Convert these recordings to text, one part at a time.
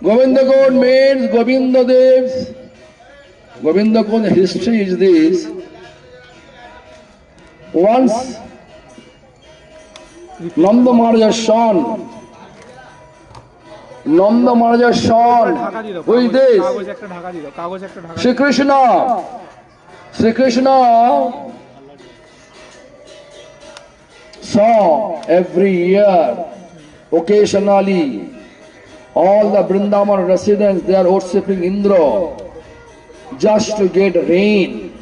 Govinda Kund means Govinda Dev's. Govinda Kund history is this. Once Nanda Maharaja's son, who is this? Sri Krishna. Sri Krishna saw every year, occasionally, all the Vrindavan residents, they are worshipping Indra just to get rain.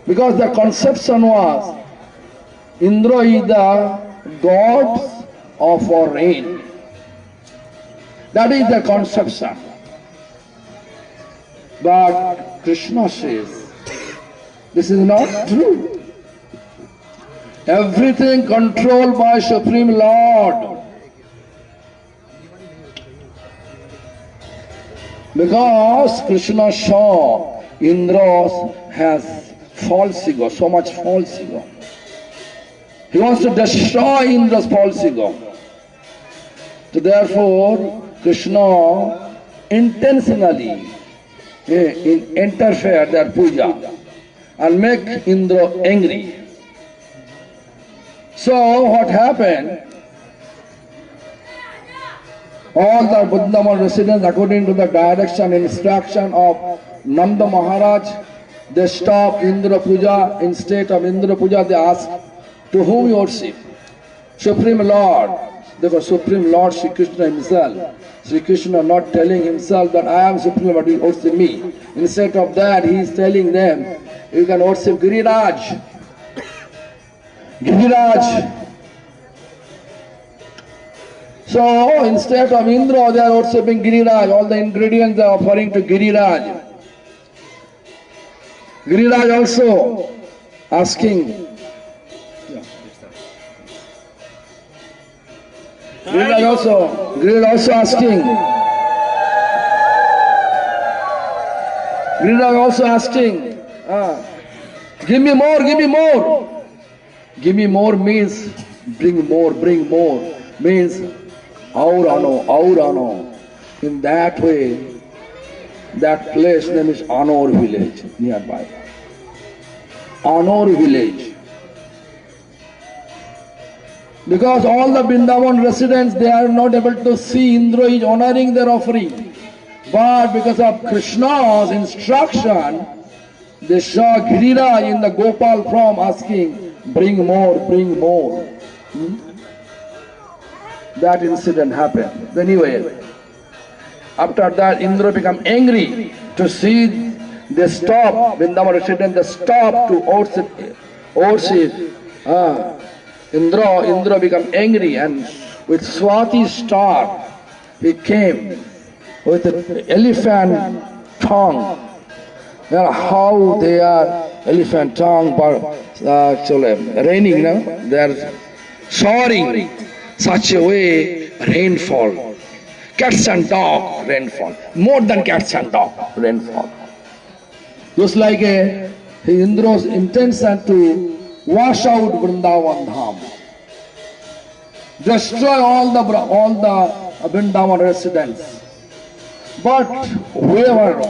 Because the conception was, Indra is the god of our rain. That is the conception. But Krishna says, this is not true. Everything controlled by Supreme Lord. Because Krishna saw Indra has false ego, so much false ego. He wants to destroy Indra's false ego. So therefore, Krishna intentionally interfere their puja and make Indra angry. So what happened? All the Vrindavan residents, according to the direction and instruction of Nanda Maharaj, they stopped Indra Puja. Instead of Indra Puja, they asked, to whom you worship? Supreme Lord. Therefore, Supreme Lord Sri Krishna himself. Sri Krishna not telling himself that I am Supreme Lord, you worship me. Instead of that, he is telling them, you can worship Giriraj. Giriraj. So instead of Indra, they are worshipping Giriraj. All the ingredients are offering to Giriraj. Giriraj also asking. Giriraj also asking. Giriraj also asking. Give me more, give me more. Give me more means bring more, means aurano. In that way, that place name is Anor village nearby. Anor village. Because all the Vrindavan residents, they are not able to see Indra is honoring their offering. But because of Krishna's instruction, they saw Giriraj in the Gopal form asking, bring more, bring more. That incident happened. Anyway, after that Indra became angry to see they stop, Vrindavan residents, they stop to worship. Indra became angry, and with Swati star, he came with an elephant tongue. How they are elephant tongue, actually raining now, they are soaring such a way, rainfall. Cats and dog rainfall. More than cats and dog rainfall. Just like Indra's intention to wash out Vrindavan Dham. Destroy all the Vrindavan residents. But whoever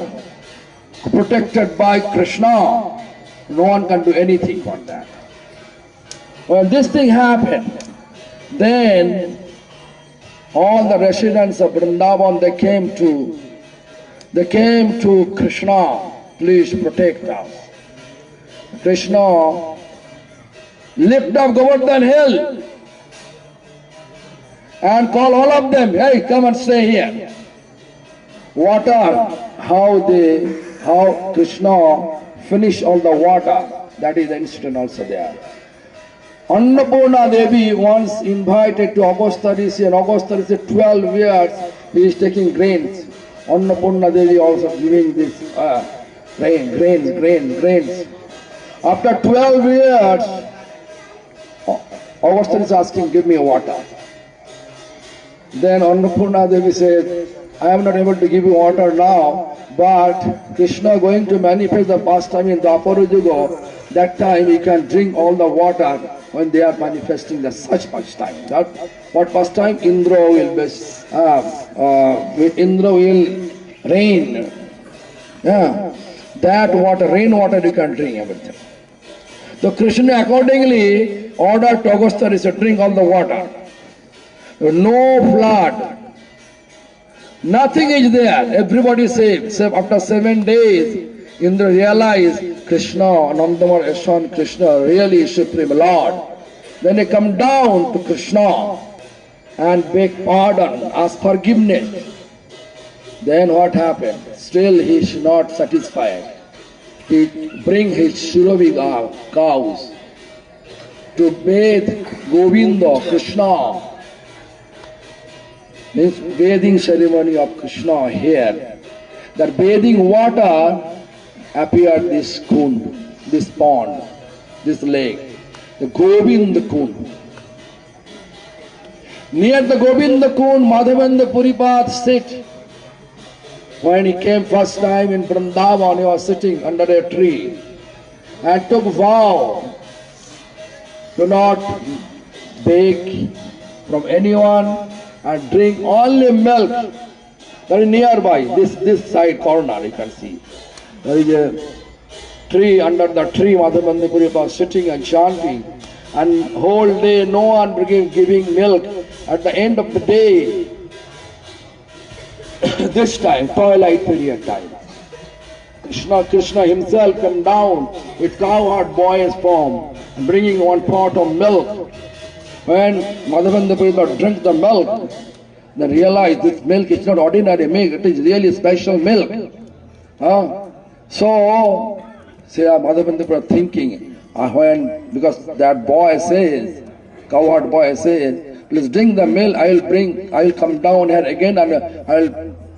protected by Krishna, no one can do anything for that. When this thing happened, then all the residents of Vrindavan, they came to Krishna, please protect us. Krishna lift up Govardhan hill and call all of them, hey, come and stay here. Water, how Krishna finish all the water, that is the incident also there. Annapurna Devi once invited to Augusta Rishi, and Augusta Rishi 12 years he is taking grains. Annapurna Devi also giving this grains. After 12 years, Augusta is asking, give me water. Then Annapurna Devi said, I am not able to give you water now, but Krishna going to manifest the pastime in Dwapara Yuga. That time you can drink all the water when they are manifesting the such pastime. That what pastime? Indra will rain. Yeah, that water, rainwater you can drink everything. So Krishna accordingly ordered to Agastya to drink all the water. No flood. Nothing is there. Everybody saved. So after 7 days, Indra realized Krishna, Nandamar Yashan Krishna, really Supreme Lord. Then he come down to Krishna and beg pardon, ask forgiveness. Then what happened? Still he is not satisfied. He bring his Shuravi cows to bathe Govinda, Krishna. Means bathing ceremony of Krishna here. That bathing water appeared this kund, this pond, this lake, the Govinda Kund. Near the Govinda Kund, Madhavendra Puripad sit. When he came first time in Vrindavan, he was sitting under a tree and took vow to not beg from anyone and drink only milk. Very nearby, this side corner you can see. There is a tree, under the tree Madhavendra Puripad was sitting and chanting, and whole day no one giving milk. At the end of the day, this time, twilight period time, Krishna himself come down with cowherd boy's form, bringing one pot of milk. When Madhavendra Puripad drank the milk, they realized this milk is not ordinary milk, it is really special milk. So, Madhavendra Puripad thinking, because that boy says, cowherd boy says, please drink the milk, I will come down here again and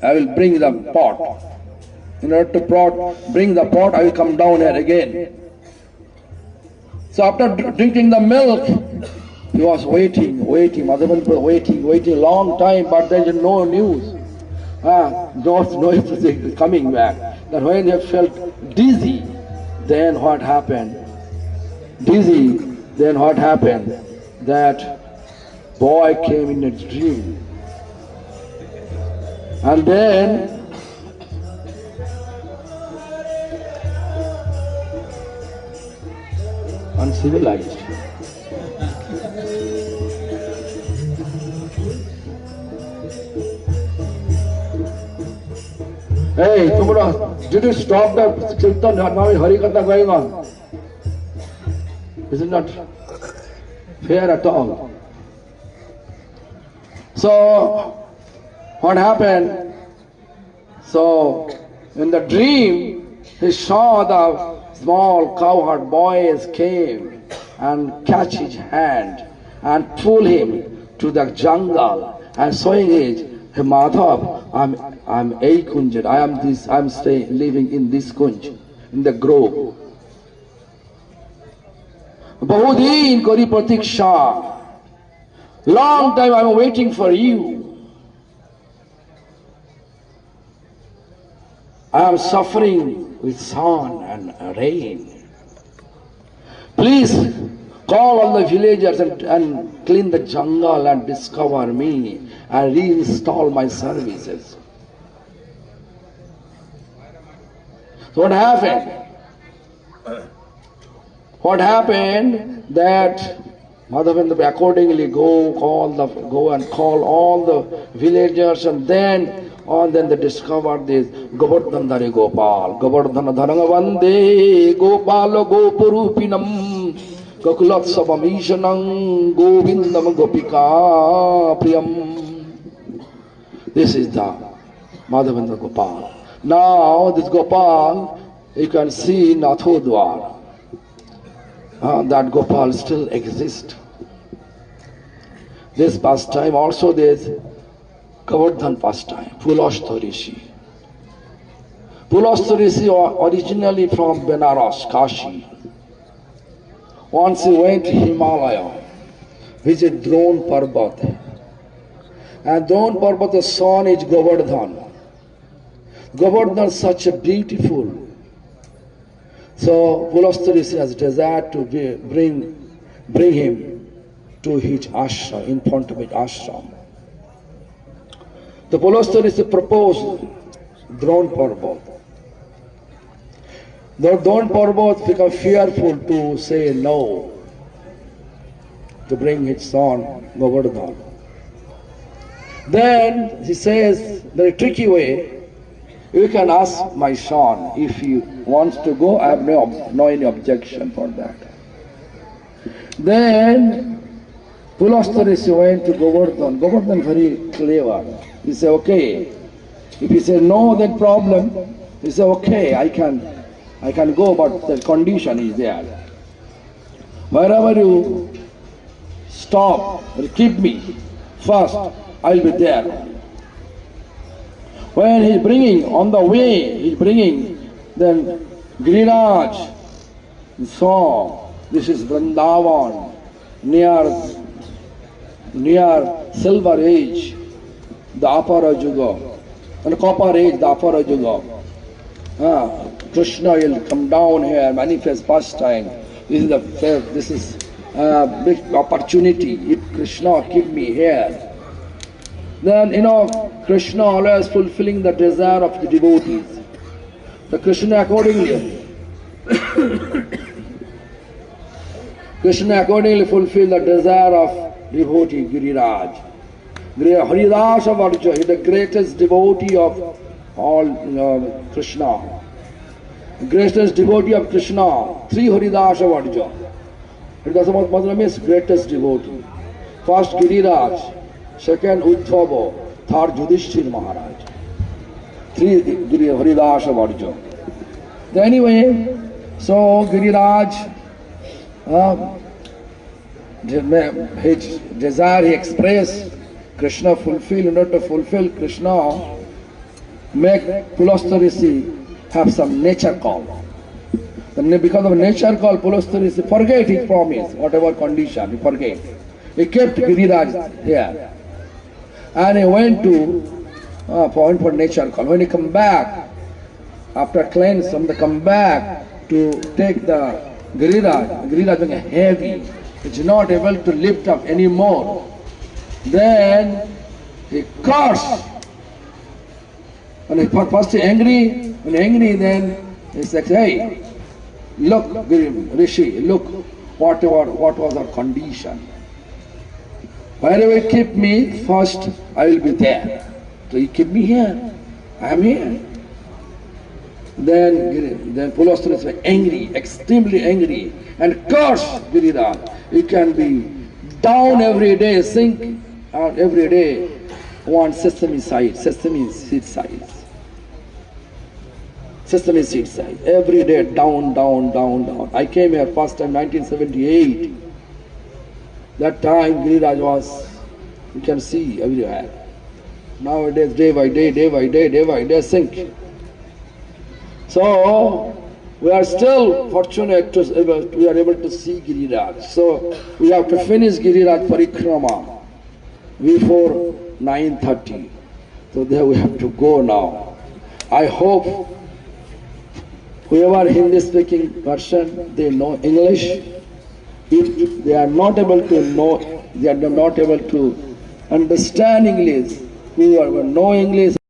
I will bring the pot. In order to bring the pot, I will come down here again. So after drinking the milk, he was waiting, Madhavendra waiting long time, but there is no news. No is coming back. That when he felt dizzy, then what happened? That boy came in a dream. And then uncivilized. Hey, did you stop the kirtan? Now Hari Katha going on. This is not fair at all. So, what happened? So, in the dream, he saw the small cowherd boys came and catch his hand and pull him to the jungle and saying it, hey Madhav, I'm a kunj, I'm living in this kunj, in the grove. Bahudin kari pratiksha. Long time I'm waiting for you. I am suffering with sun and rain. Please call all the villagers and clean the jungle and discover me and reinstall my services. So what happened? That Madhavendra accordingly go and call all the villagers, and then they discovered this Govardhandhari Gopal. Govardhana Dhanavande Gopala Gopurupinam Kakulatsabam Ishanam Govindam Gopika Priyam. This is the Madhavendra Gopal. Now this Gopal, you can see in Nathodwar. That Gopal still exists. This pastime also there is Govardhan pastime, Pulastha Rishi. Pulastha Rishi originally from Benaras, Kashi. Once he went to Himalaya, visit Drone Parbat. And Don Parvata's son is Govardhan. Govardhan is such a beautiful. So Pulastya has desired to bring him to his ashram, in front of his ashram. The Pulastya proposed Dron Parvat. The Dron Parvat became fearful to say no, to bring his son Govardhan. Then he says, the tricky way, you can ask my son if he wants to go. I have no any objection for that. Then Pulastya went to Govardhan. Govardhan very clever. He said, okay. If he said no, that problem. He said, okay, I can go, but the condition is there. Wherever you stop, keep me first. I'll be there. When he's bringing, on the way, he's bringing, then Giriraj saw, this is Vrindavan, near Silver Age, the Apara Juga, and Copper Age, the Apara Juga. Krishna will come down here, manifest pastime. This is a big opportunity. If Krishna keep me here, then Krishna always fulfilling the desire of the devotees. The Krishna accordingly fulfill the desire of devotee Giriraj. Haridasa Varja is the greatest devotee of all Krishna. Greatest devotee of Krishna, three Haridasa Varja. Haridasa Varja means greatest devotee. First Giriraj, second Uddhava, third Yudhishthir Maharaj. Three Haridasa Varja. Anyway, so Giriraj, his desire he expressed, Krishna fulfill, in order to fulfill Krishna, make Pulastya have some nature call. And because of nature call, Pulastya forget his promise, whatever condition, he forget. He kept Giriraj here. And he went to point for nature call. When he come back, after cleanse, come back to take the Giriraj being heavy, it's not able to lift up anymore. Then he cursed. When he first angry, then he said, hey, look, Rishi, look, what was our condition. Wherever you keep me, first I will be there. So you keep me here, I am here. Then Pulastya is angry, extremely angry, and curse Giriraj. You can be down every day, sink out every day, one sesame seed size. Sesame seed size. Every day down. I came here first time 1978. That time Giriraj was, you can see everywhere. Nowadays day by day sink. So we are still fortunate we are able to see Giriraj. So we have to finish Giriraj Parikrama before 9:30. So there we have to go now. I hope whoever Hindi speaking person, they know English. If they are not able to understand English, who know English,